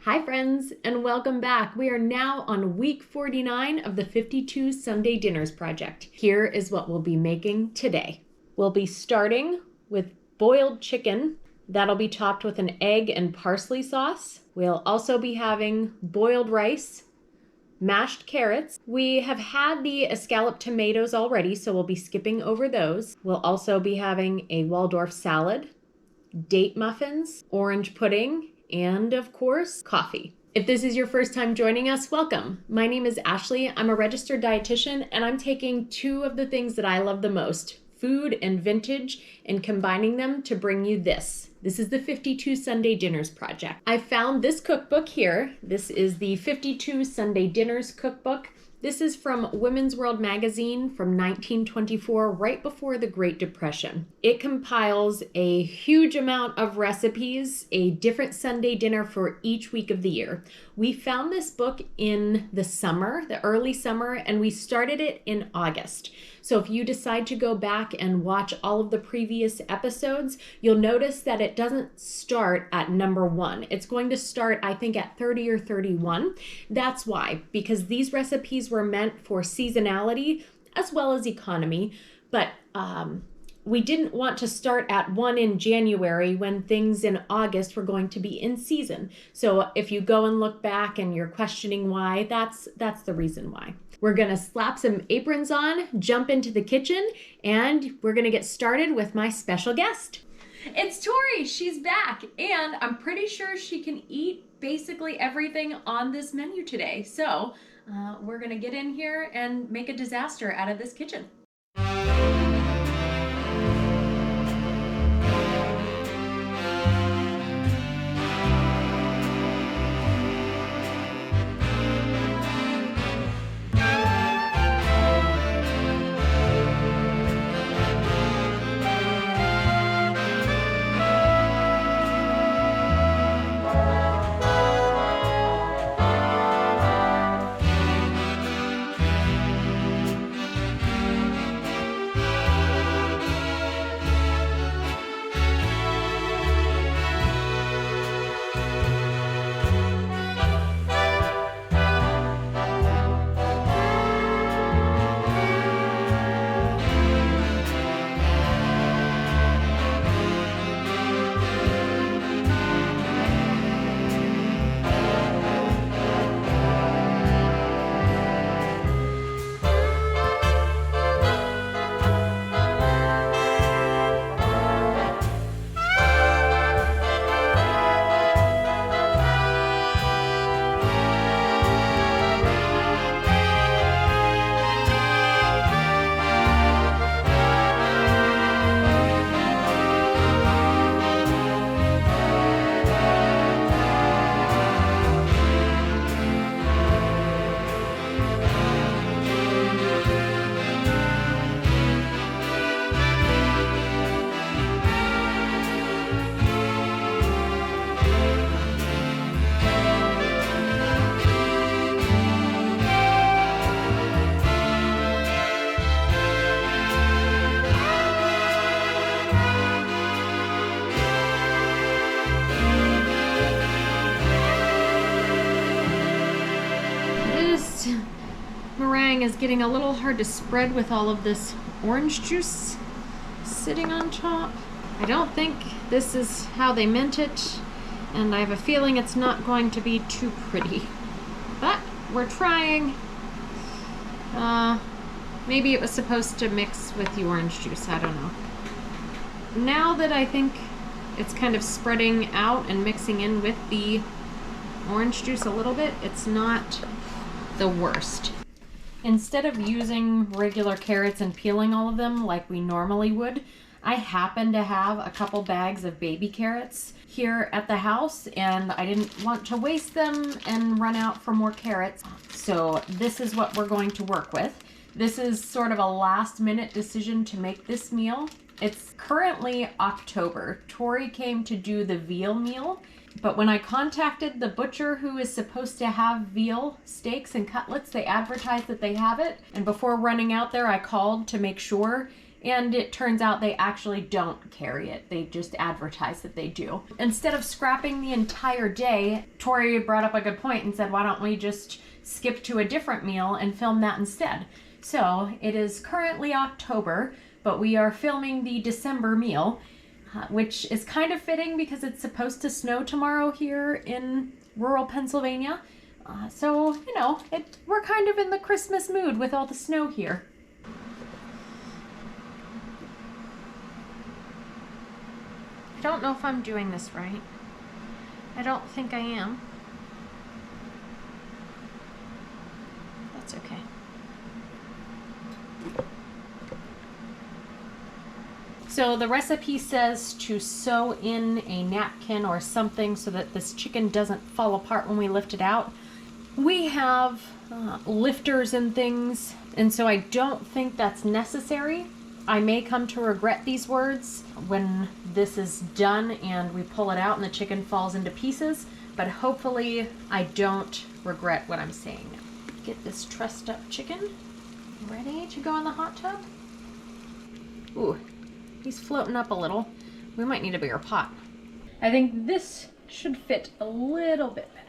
Hi friends, and welcome back. We are now on week 49 of the 52 Sunday Dinners project. Here is what we'll be making today. We'll be starting with boiled chicken. That'll be topped with an egg and parsley sauce. We'll also be having boiled rice, mashed carrots. We have had the escalloped tomatoes already, so we'll be skipping over those. We'll also be having a Waldorf salad, date muffins, orange pudding, and of course, coffee. If this is your first time joining us, welcome. My name is Ashley. I'm a registered dietitian, and I'm taking two of the things that I love the most, food and vintage, and combining them to bring you this. This is the 52 Sunday Dinners project. I found this cookbook here. This is the 52 Sunday Dinners cookbook. This is from Women's World magazine from 1924, right before the Great Depression. It compiles a huge amount of recipes, a different Sunday dinner for each week of the year. We found this book in the summer, the early summer, and we started it in August. So if you decide to go back and watch all of the previous episodes, you'll notice that it doesn't start at number 1. It's going to start, I think, at 30 or 31. That's why, because these recipes were meant for seasonality as well as economy, but we didn't want to start at 1 in January when things in August were going to be in season. So if you go and look back and you're questioning why, that's the reason why. We're gonna slap some aprons on, jump into the kitchen, and we're gonna get started with my special guest. It's Tori, she's back, and I'm pretty sure she can eat basically everything on this menu today. So we're gonna get in here and make a disaster out of this kitchen. Meringue is getting a little hard to spread with all of this orange juice sitting on top. I don't think this is how they meant it, and I have a feeling it's not going to be too pretty. But we're trying. Maybe it was supposed to mix with the orange juice, I don't know. Now that I think it's kind of spreading out and mixing in with the orange juice a little bit, it's not the worst. Instead of using regular carrots and peeling all of them like we normally would, I happen to have a couple bags of baby carrots here at the house, and I didn't want to waste them and run out for more carrots. So this is what we're going to work with. This is sort of a last minute decision to make this meal. It's currently October. Tori came to do the veal meal, but when I contacted the butcher who is supposed to have veal steaks and cutlets, they advertised that they have it. And before running out there, I called to make sure And it turns out they actually don't carry it. They just advertise that they do. Instead of scrapping the entire day, Tori brought up a good point and said, why don't we just skip to a different meal and film that instead? So it is currently October, but we are filming the December meal, which is kind of fitting because it's supposed to snow tomorrow here in rural Pennsylvania. So, you know, we're kind of in the Christmas mood with all the snow here. I don't know if I'm doing this right. I don't think I am. That's okay. So the recipe says to sew in a napkin or something so that this chicken doesn't fall apart when we lift it out. We have lifters and things, and so I don't think that's necessary. I may come to regret these words when this is done and we pull it out and the chicken falls into pieces, but hopefully I don't regret what I'm saying. Get this trussed up chicken ready to go in the hot tub. Ooh, he's floating up a little. We might need a bigger pot. I think this should fit a little bit better.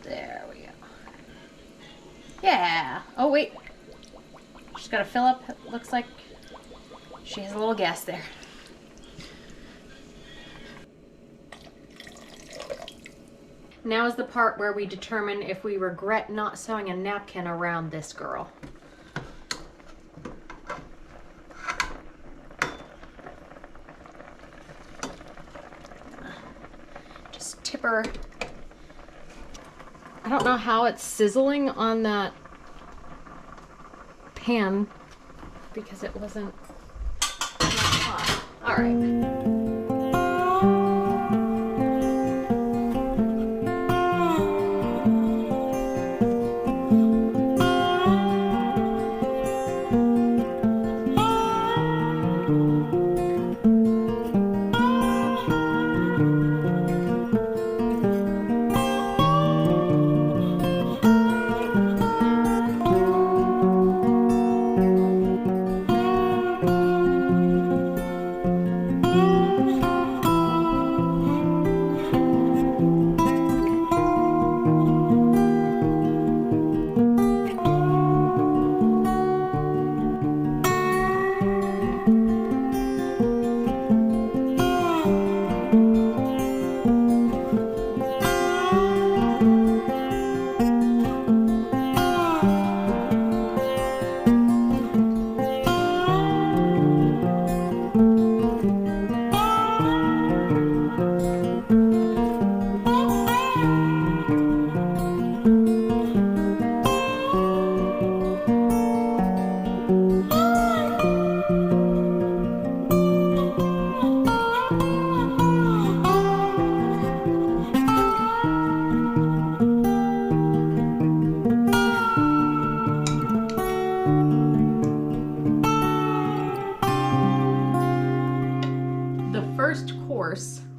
There we go. Yeah. Oh, wait. She's got to fill up. It looks like she has a little gas there. Now is the part where we determine if we regret not sewing a napkin around this girl. Just tip her. I don't know how it's sizzling on that pan because it wasn't hot. All right.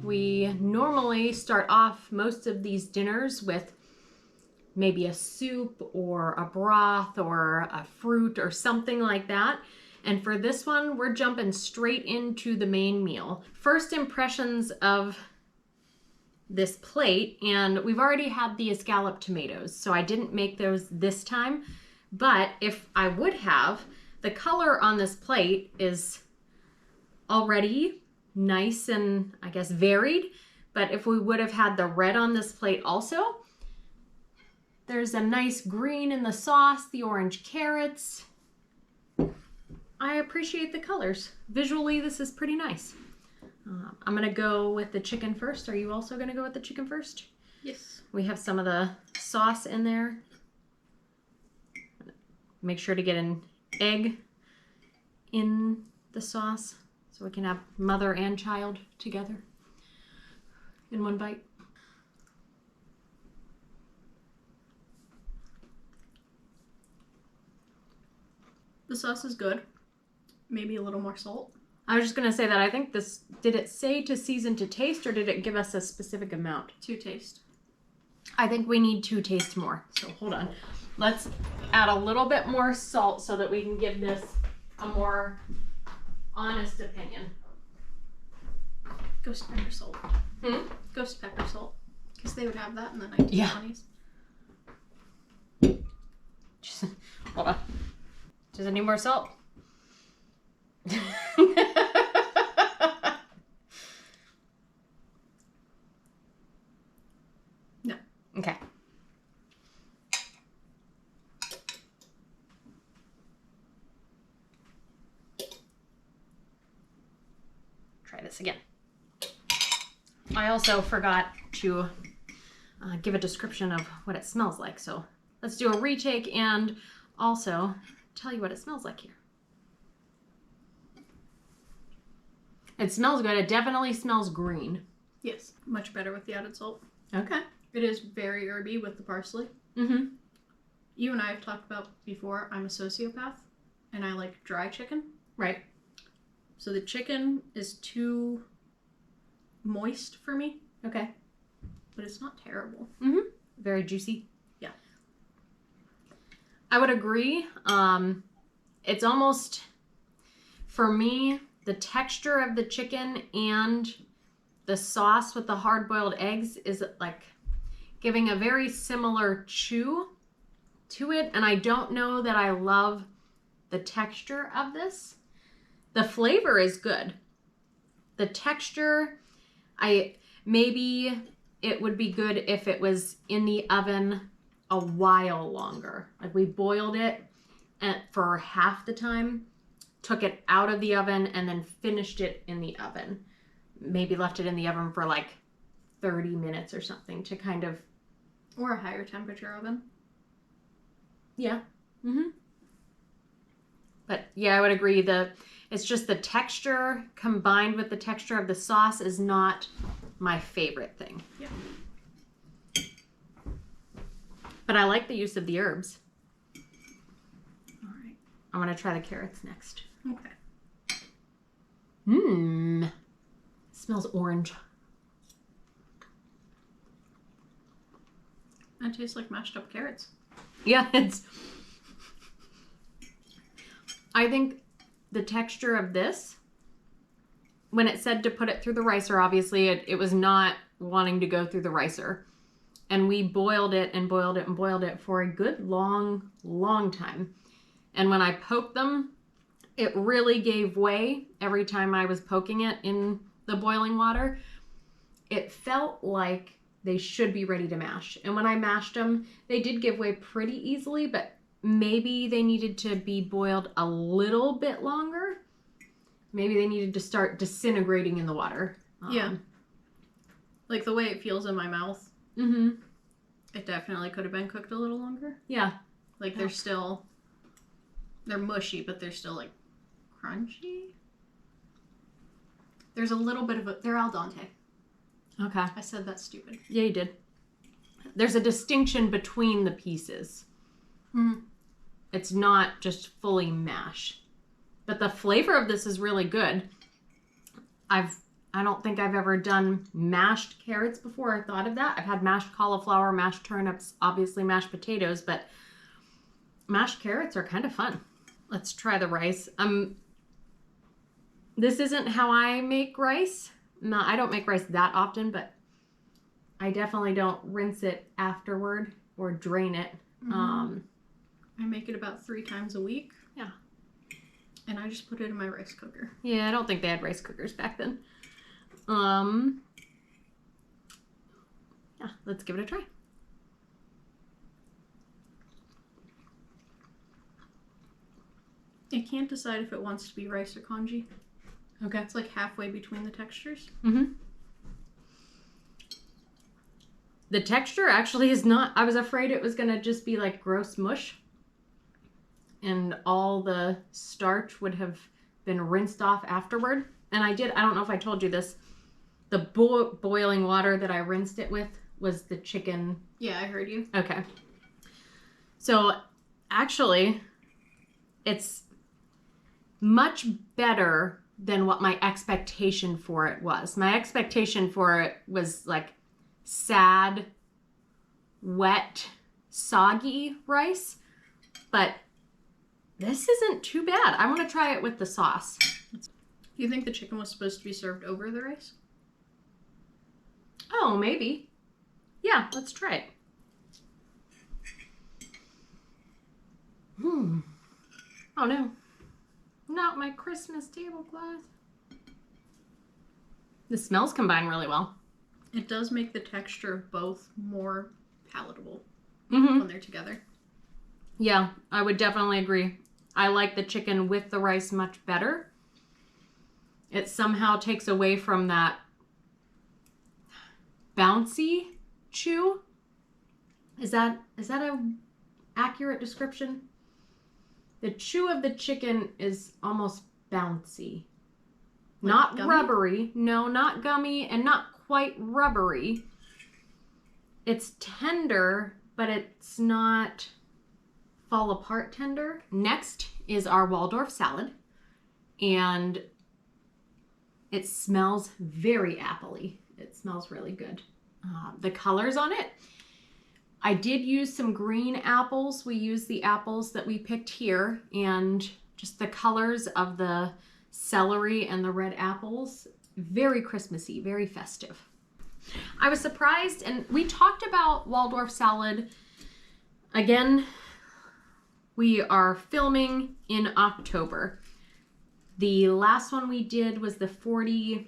We normally start off most of these dinners with maybe a soup or a broth or a fruit or something like that. And for this one, we're jumping straight into the main meal. First impressions of this plate, and we've already had the escalloped tomatoes, so I didn't make those this time. But if I would have, the color on this plate is already nice and I guess varied, but if we would have had the red on this plate also, there's a nice green in the sauce, the orange carrots. I appreciate the colors. Visually, this is pretty nice. I'm gonna go with the chicken first. Are you also gonna go with the chicken first? Yes. We have some of the sauce in there. Make sure to get an egg in the sauce, so we can have mother and child together in one bite. The sauce is good. Maybe a little more salt. I was just going to say that I think this, did it say to season to taste or did it give us a specific amount? To taste. I think we need to taste more. So hold on. Let's add a little bit more salt so that we can give this a more honest opinion. Ghost pepper salt. Ghost pepper salt. Because they would have that in the 1920s. Just, hold on. Does it need more salt? No. Okay. Try this again. I also forgot to give a description of what it smells like, so let's do a retake and also tell you what it smells like here. It smells good. It definitely smells green. Yes, much better with the added salt. Okay. It is very herby with the parsley. Mm-hmm. You and I have talked about before, I'm a sociopath, and I like dry chicken. Right. So the chicken is too moist for me, Okay. but it's not terrible. Mm-hmm. Very juicy. Yeah. I would agree. It's almost, for me, the texture of the chicken and the sauce with the hard-boiled eggs is like giving a very similar chew to it. And I don't know that I love the texture of this. The flavor is good. The texture, maybe it would be good if it was in the oven a while longer. Like we boiled it for half the time, took it out of the oven, and then finished it in the oven. Maybe left it in the oven for like 30 minutes or something to kind of... Or a higher temperature oven. Yeah. Mm-hmm. But yeah, I would agree. It's just the texture combined with the texture of the sauce is not my favorite thing. Yeah. But I like the use of the herbs. All right. I want to try the carrots next. Okay. Mmm. Smells orange. That tastes like mashed up carrots. Yeah, I think the texture of this, when it said to put it through the ricer, obviously it was not wanting to go through the ricer. And we boiled it and boiled it and boiled it for a good long, long time. And when I poked them, it really gave way every time I was poking it in the boiling water. It felt like they should be ready to mash. And when I mashed them, they did give way pretty easily, but maybe they needed to be boiled a little bit longer. Maybe they needed to start disintegrating in the water. Yeah. Like the way it feels in my mouth. Mm-hmm. It definitely could have been cooked a little longer. Yeah. Like they're mushy, but they're still like crunchy. There's a little bit of they're al dente. Okay. I said that stupid. Yeah, you did. There's a distinction between the pieces. Mm. It's not just fully mash. But the flavor of this is really good. I don't think I've ever done mashed carrots before. I thought of that. I've had mashed cauliflower, mashed turnips, obviously mashed potatoes, but mashed carrots are kind of fun. Let's try the rice. This isn't how I make rice. No, I don't make rice that often, but I definitely don't rinse it afterward or drain it. Mm-hmm. I make it about 3 times a week. Yeah. And I just put it in my rice cooker. Yeah, I don't think they had rice cookers back then. Yeah, let's give it a try. It can't decide if it wants to be rice or congee. Okay. It's like halfway between the textures. Mm-hmm. The texture actually is not... I was afraid it was going to just be like gross mush. And all the starch would have been rinsed off afterward. And I don't know if I told you this. The boiling water that I rinsed it with was the chicken. Yeah, I heard you. Okay. So actually, it's much better than what my expectation for it was. My expectation for it was like sad, wet, soggy rice, but this isn't too bad. I want to try it with the sauce. You think the chicken was supposed to be served over the rice? Oh, maybe. Yeah, let's try it. Oh no, not my Christmas tablecloth. The smells combine really well. It does make the texture of both more palatable Mm-hmm. when they're together. Yeah, I would definitely agree. I like the chicken with the rice much better. It somehow takes away from that bouncy chew. Is that a accurate description? The chew of the chicken is almost bouncy. Like not gummy? Rubbery. No, not gummy and not quite rubbery. It's tender, but it's not fall apart tender. Next is our Waldorf salad. And it smells very appley. It smells really good. The colors on it, I did use some green apples. We used the apples that we picked here, and just the colors of the celery and the red apples, very Christmassy, very festive. I was surprised, and we talked about Waldorf salad. Again, we are filming in October. The last one we did was the 45th.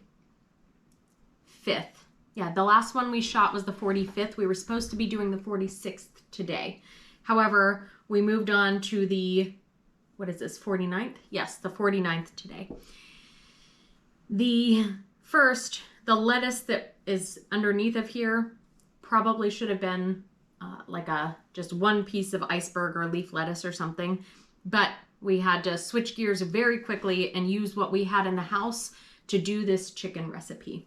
Yeah, the last one we shot was the 45th. We were supposed to be doing the 46th today. However, we moved on to the, what is this, 49th? Yes, the 49th today. The first, the lettuce that is underneath of here probably should have been like just one piece of iceberg or leaf lettuce or something. But we had to switch gears very quickly and use what we had in the house to do this chicken recipe.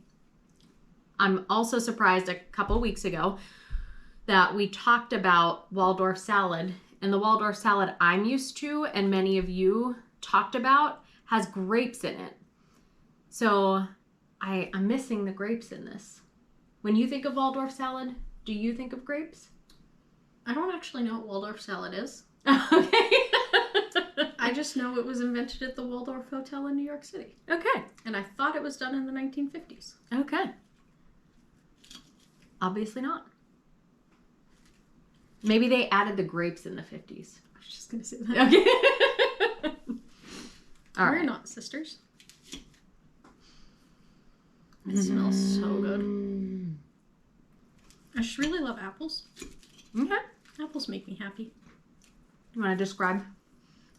I'm also surprised a couple weeks ago that we talked about Waldorf salad, and the Waldorf salad I'm used to and many of you talked about has grapes in it. So I'm missing the grapes in this. When you think of Waldorf salad, do you think of grapes? I don't actually know what Waldorf salad is. Okay. I just know it was invented at the Waldorf Hotel in New York City. Okay. And I thought it was done in the 1950s. Okay. Obviously not. Maybe they added the grapes in the 50s. I was just going to say that. Okay. All We're right. not sisters. It smells so good. I just really love apples. Okay. Apples make me happy. You want to describe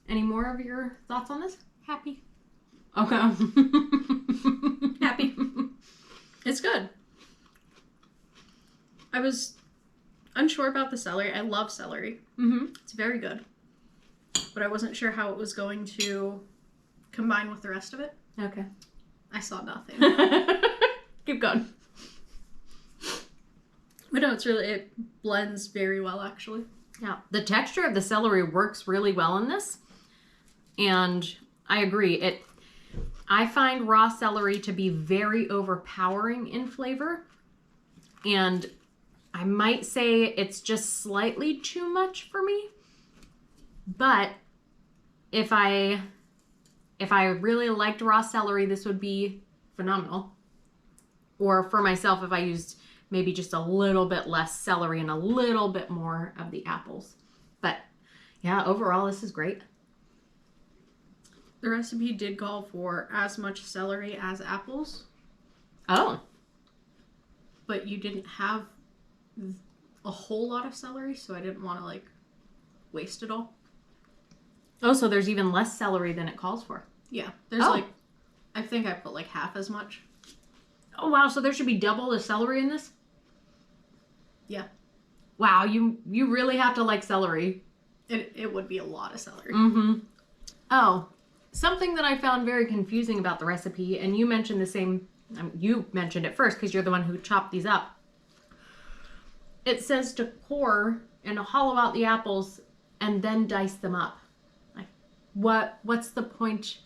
any more of your thoughts on this? Happy. Okay. Happy. It's good. I was unsure about the celery. I love celery. Mm-hmm. It's very good. But I wasn't sure how it was going to combine with the rest of it. Okay. I saw nothing. Keep going. But no, it blends very well, actually. Yeah. The texture of the celery works really well in this. And I agree. I find raw celery to be very overpowering in flavor. And I might say it's just slightly too much for me. But if I really liked raw celery, this would be phenomenal. Or for myself, if I used maybe just a little bit less celery and a little bit more of the apples. But yeah, overall, this is great. The recipe did call for as much celery as apples. Oh. But you didn't have a whole lot of celery, so I didn't want to, waste it all. Oh, so there's even less celery than it calls for. Yeah. There's, Oh. I think I put, half as much. Oh, wow. So there should be double the celery in this? Yeah. Wow. You really have to like celery. It would be a lot of celery. Mm-hmm. Oh, something that I found very confusing about the recipe, and you mentioned the same, you mentioned it first because you're the one who chopped these up. It says to core and hollow out the apples and then dice them up. What's the point,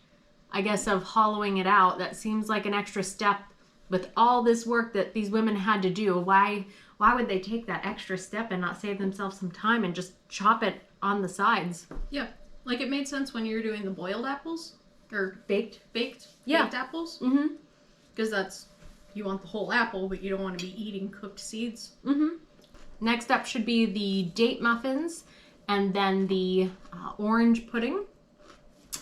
I guess, of hollowing it out? That seems like an extra step with all this work that these women had to do, why would they take that extra step and not save themselves some time and just chop it on the sides? Yeah. Like, it made sense when you were doing the boiled apples. Or Baked. Baked apples. Mm-hmm. Because you want the whole apple, but you don't want to be eating cooked seeds. Mm-hmm. Next up should be the date muffins and then the orange pudding.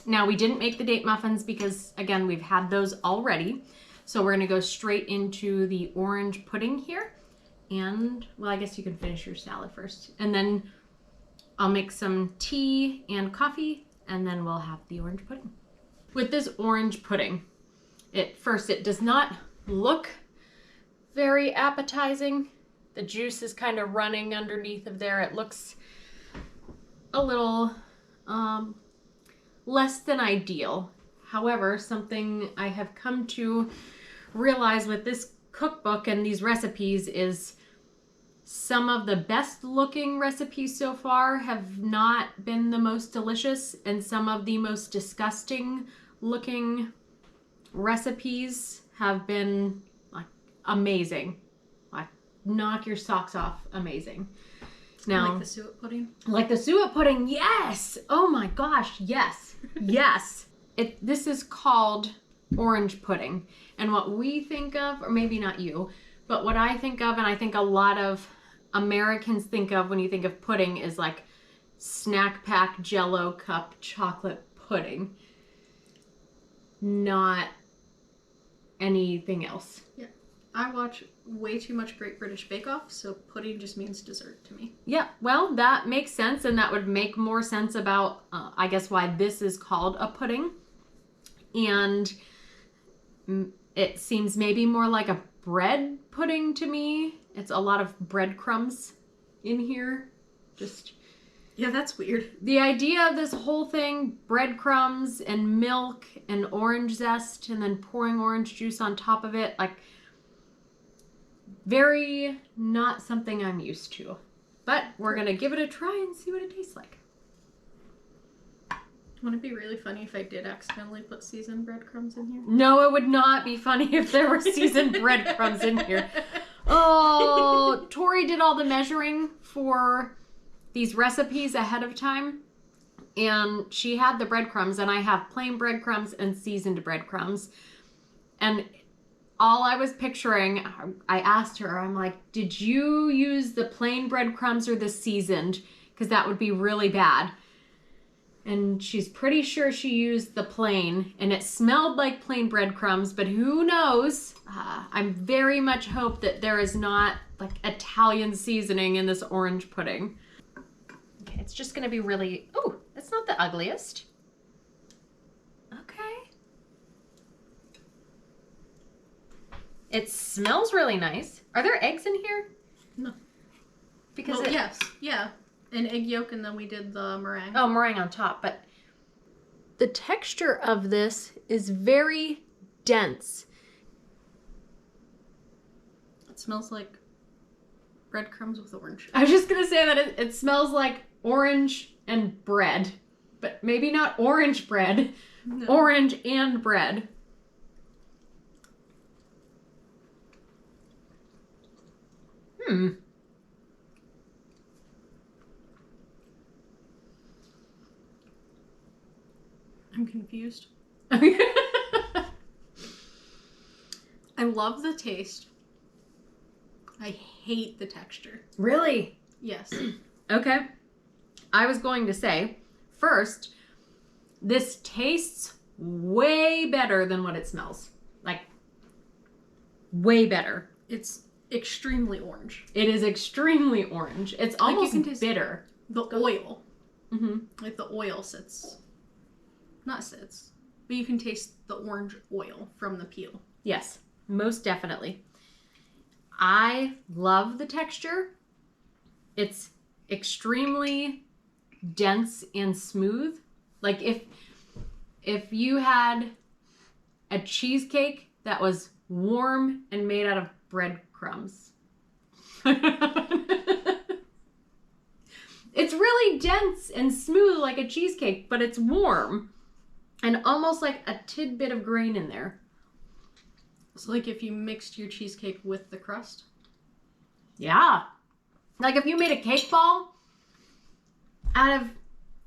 Now, we didn't make the date muffins because, again, we've had those already. So we're going to go straight into the orange pudding here. And, well, I guess you can finish your salad first. And then I'll make some tea and coffee, and then we'll have the orange pudding. With this orange pudding, it does not look very appetizing. The juice is kind of running underneath of there. It looks a little less than ideal. However, something I have come to realize with this cookbook and these recipes is some of the best looking recipes so far have not been the most delicious, and some of the most disgusting looking recipes have been like amazing. Like knock your socks off amazing. Now, like the suet pudding? Like the suet pudding, yes! Oh my gosh, yes. Yes. This is called orange pudding. And what we think of, or maybe not you, but what I think of, and I think a lot of Americans think of when you think of pudding, is like snack pack Jell-O cup chocolate pudding. Not anything else. Yeah. I watch way too much Great British Bake Off, so pudding just means dessert to me. Yeah, well, that makes sense, and that would make more sense about, I guess, why this is called a pudding. And it seems maybe more like a bread pudding to me. It's a lot of breadcrumbs in here. Yeah, that's weird. The idea of this whole thing, breadcrumbs and milk and orange zest and then pouring orange juice on top of it, like very not something I'm used to. But we're going to give it a try and see what it tastes like. Wouldn't it be really funny if I did accidentally put seasoned breadcrumbs in here? No, it would not be funny if there were seasoned breadcrumbs in here. Oh, Tori did all the measuring for these recipes ahead of time, and she had the breadcrumbs, and I have plain breadcrumbs and seasoned breadcrumbs. And all I was picturing, I asked her, I'm like, did you use the plain breadcrumbs or the seasoned? Because that would be really bad. And she's pretty sure she used the plain, and it smelled like plain breadcrumbs, but who knows? I very much hope that there is not like Italian seasoning in this orange pudding. Okay, it's just gonna be really, oh, it's not the ugliest. Okay. It smells really nice. Are there eggs in here? No. Because yes, yeah. An egg yolk, and then we did the meringue. Oh, meringue on top, but the texture of this is very dense. It smells like breadcrumbs with orange. I was just going to say that it smells like orange and bread, but maybe not orange bread. No. Orange and bread. I'm confused. I love the taste. I hate the texture. Really? Yes. Okay. I was going to say, first, this tastes way better than what it smells. Like, way better. It's extremely orange. It is extremely orange. It's like almost bitter. The oil. Mm-hmm. Like the oil but you can taste the orange oil from the peel. Yes, most definitely. I love the texture. It's extremely dense and smooth. Like if you had a cheesecake that was warm and made out of breadcrumbs. It's really dense and smooth like a cheesecake, but it's warm and almost like a tidbit of grain in there. So like if you mixed your cheesecake with the crust? Yeah. Like if you made a cake ball out of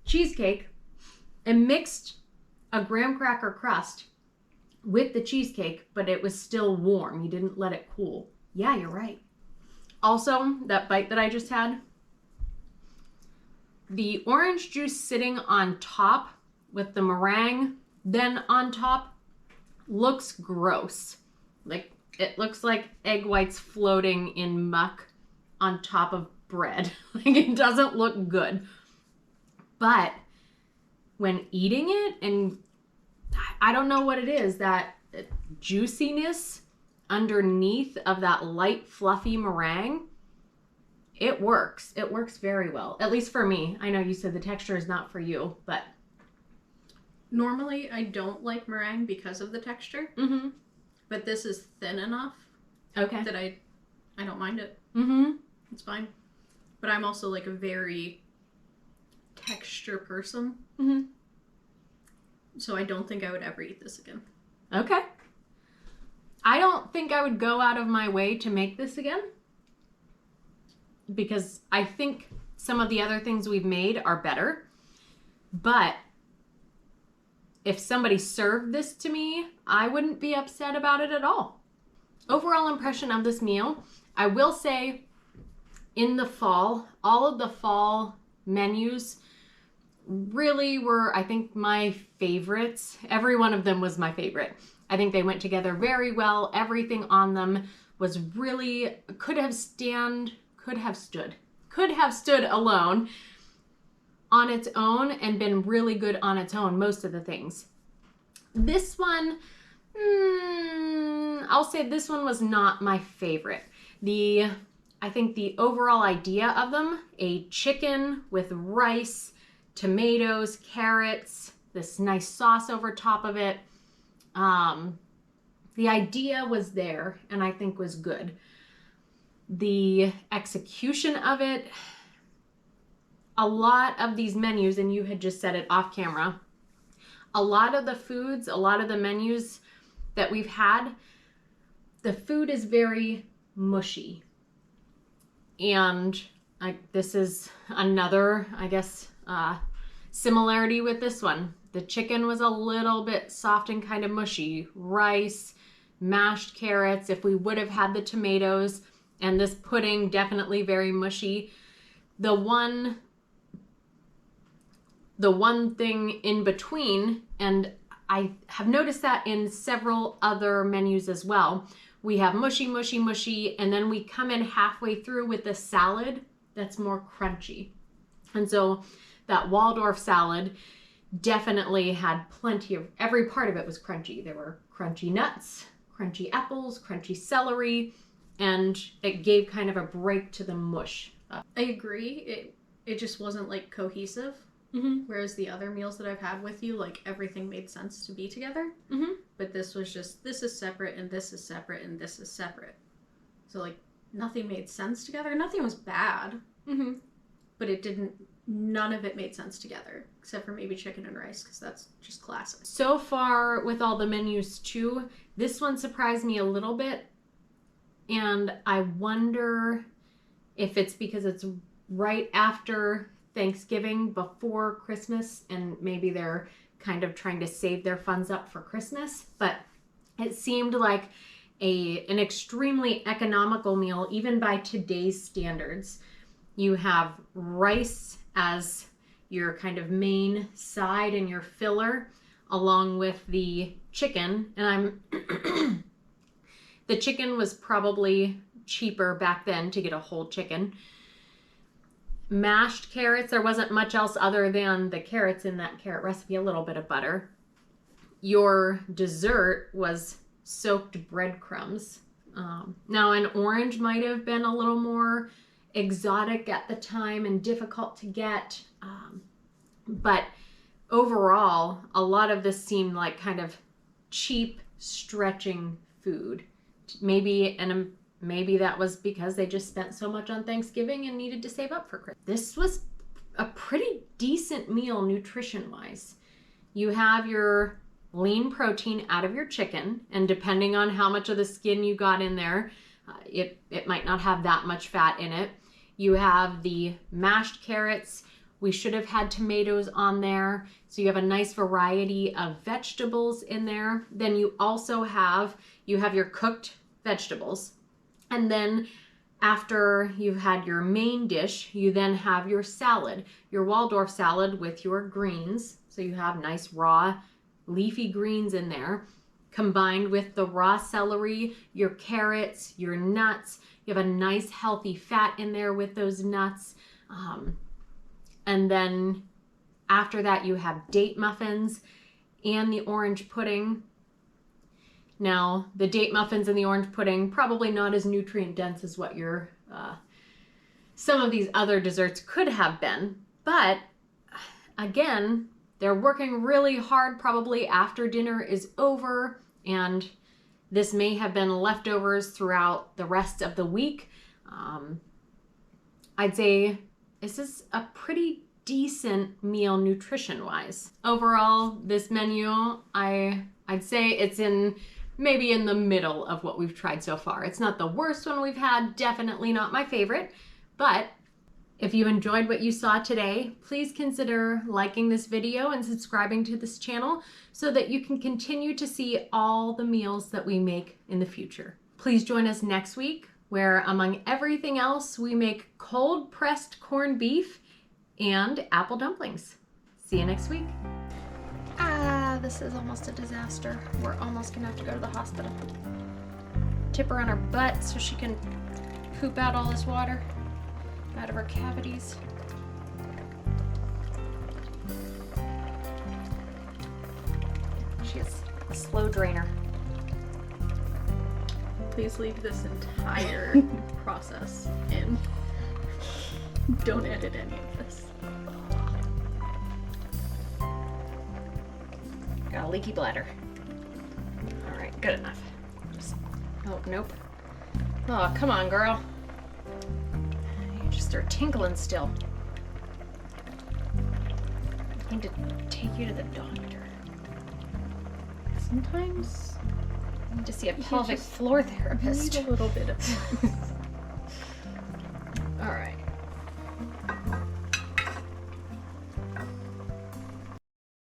cheesecake and mixed a graham cracker crust with the cheesecake, but it was still warm. You didn't let it cool. Yeah, you're right. Also, that bite that I just had, the orange juice sitting on top with the meringue then on top looks gross. Like it looks like egg whites floating in muck on top of bread. Like it doesn't look good. But when eating it, and I don't know what it is, that juiciness underneath of that light fluffy meringue, it works. It works very well, at least for me. I know you said the texture is not for you, but normally I don't like meringue because of the texture. Mm-hmm. But this is thin enough Okay. that I don't mind it. Mm-hmm. It's fine. But I'm also like a very texture person. Mm-hmm. So I don't think I would ever eat this again. Okay. I don't think I would go out of my way to make this again, because I think some of the other things we've made are better. But if somebody served this to me, I wouldn't be upset about it at all. Overall impression of this meal, I will say in the fall, all of the fall menus really were, I think, my favorites. Every one of them was my favorite. I think they went together very well. Everything on them was really, could have stood alone on its own and been really good on its own, most of the things. This one, I'll say this one was not my favorite. I think the overall idea of them, a chicken with rice, tomatoes, carrots, this nice sauce over top of it, the idea was there and I think was good. The execution of it, a lot of these menus, and you had just said it off camera, a lot of the foods, a lot of the menus that we've had, the food is very mushy. And this is another, I guess, similarity with this one. The chicken was a little bit soft and kind of mushy. Rice, mashed carrots, if we would have had the tomatoes, and this pudding, definitely very mushy. The one thing in between, and I have noticed that in several other menus as well, we have mushy, mushy, mushy, and then we come in halfway through with the salad that's more crunchy. And so that Waldorf salad definitely had plenty of, every part of it was crunchy. There were crunchy nuts, crunchy apples, crunchy celery, and it gave kind of a break to the mush. I agree. It just wasn't like cohesive. Mm-hmm. Whereas the other meals that I've had with you, like everything made sense to be together. Mm-hmm. But this was just, this is separate and this is separate and this is separate. So like nothing made sense together. Nothing was bad. Mm-hmm. But it didn't, none of it made sense together. Except for maybe chicken and rice, because that's just classic. So far with all the menus too, this one surprised me a little bit. And I wonder if it's because it's right after Thanksgiving, before Christmas, and maybe they're kind of trying to save their funds up for Christmas. But it seemed like an extremely economical meal, even by today's standards. You have rice as your kind of main side and your filler, along with the chicken. And the chicken was probably cheaper back then to get a whole chicken. Mashed carrots, there wasn't much else other than the carrots in that carrot recipe, a little bit of butter. Your dessert was soaked breadcrumbs. Now an orange might have been a little more exotic at the time and difficult to get. But overall, a lot of this seemed like kind of cheap, stretching food. Maybe that was because they just spent so much on Thanksgiving and needed to save up for Christmas. This was a pretty decent meal nutrition-wise. You have your lean protein out of your chicken, and depending on how much of the skin you got in there, it might not have that much fat in it. You have the mashed carrots. We should have had tomatoes on there. So you have a nice variety of vegetables in there. Then you also have your cooked vegetables. And then after you've had your main dish, you then have your salad, your Waldorf salad with your greens. So you have nice raw leafy greens in there, combined with the raw celery, your carrots, your nuts. You have a nice healthy fat in there with those nuts. And then after that, you have date muffins and the orange pudding. Now, the date muffins and the orange pudding, probably not as nutrient dense as what your some of these other desserts could have been. But again, they're working really hard probably after dinner is over, and this may have been leftovers throughout the rest of the week. I'd say this is a pretty decent meal nutrition-wise. Overall, this menu, I'd say it's maybe in the middle of what we've tried so far. It's not the worst one we've had, definitely not my favorite, but if you enjoyed what you saw today, please consider liking this video and subscribing to this channel so that you can continue to see all the meals that we make in the future. Please join us next week, where among everything else, we make cold pressed corned beef and apple dumplings. See you next week. This is almost a disaster. We're almost gonna have to go to the hospital. Tip her on her butt so she can poop out all this water out of her cavities. She is a slow drainer. Please leave this entire process in. Don't edit any of this. Got a leaky bladder. All right, good enough. Oh, nope. Oh, come on, girl. You just are tinkling still. I need to take you to the doctor. Sometimes I need to see a pelvic floor therapist. Need a little bit of